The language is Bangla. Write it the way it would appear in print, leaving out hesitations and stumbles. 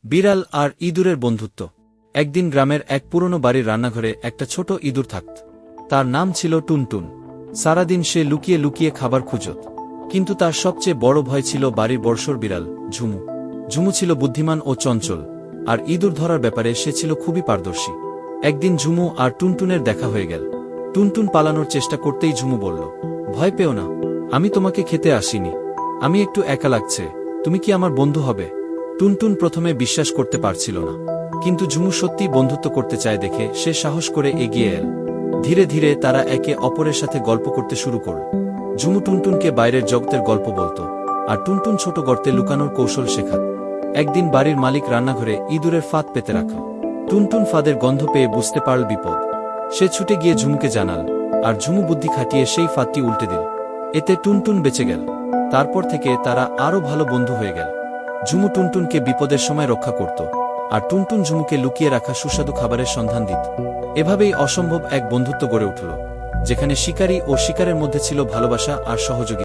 বিড়াল আর ইঁদুরের বন্ধুত্ব। একদিন গ্রামের এক পুরনো বাড়ির রান্নাঘরে একটা ছোট ইঁদুর থাকত। তার নাম ছিল টুনটুন। সারাদিন সে লুকিয়ে লুকিয়ে খাবার খুঁজত, কিন্তু তার সবচেয়ে বড় ভয় ছিল বাড়ির বর্ষর বিড়াল ঝুমু। ঝুমু ছিল বুদ্ধিমান ও চঞ্চল, আর ইঁদুর ধরার ব্যাপারে সে ছিল খুবই পারদর্শী। একদিন ঝুমু আর টুনটুনের দেখা হয়ে গেল। টুনটুন পালানোর চেষ্টা করতেই ঝুমু বলল, ভয় পেও না, আমি তোমাকে খেতে আসিনি, আমি একটু একা লাগছে, তুমি কি আমার বন্ধু হবে? টুনটুন প্রথমে বিশ্বাস করতে পারছিল না, কিন্তু ঝুমু সত্যিই বন্ধুত্ব করতে চায় দেখে সে সাহস করে এগিয়ে এল। ধীরে ধীরে তারা একে অপরের সাথে গল্প করতে শুরু করল। ঝুমু টুনটুনকে বাইরের জগতের গল্প বলত, আর টুনটুন ছোট গর্তে লুকানোর কৌশল শেখাত। একদিন বাড়ির মালিক রান্নাঘরে ইঁদুরের ফাঁদ পেতে রাখল। টুনটুন ফাঁদের গন্ধ পেয়ে বুঝতে পারল বিপদ। সে ছুটে গিয়ে ঝুমুকে জানাল, আর ঝুমু বুদ্ধি খাটিয়ে সেই ফাঁদটি উল্টে দিল। এতে টুনটুন বেঁচে গেল। তারপর থেকে তারা আরও ভালো বন্ধু হয়ে গেল। ঝুমু টুনটুনকে বিপদের সময় রক্ষা করত, আর টুনটুন ঝুমুকে লুকিয়ে রাখা সুস্বাদু খাবারের সন্ধান দিত। এভাবেই অসম্ভব এক বন্ধুত্ব গড়ে উঠল, যেখানে শিকারী ও শিকারের মধ্যে ছিল ভালোবাসা আর সহযোগিতা।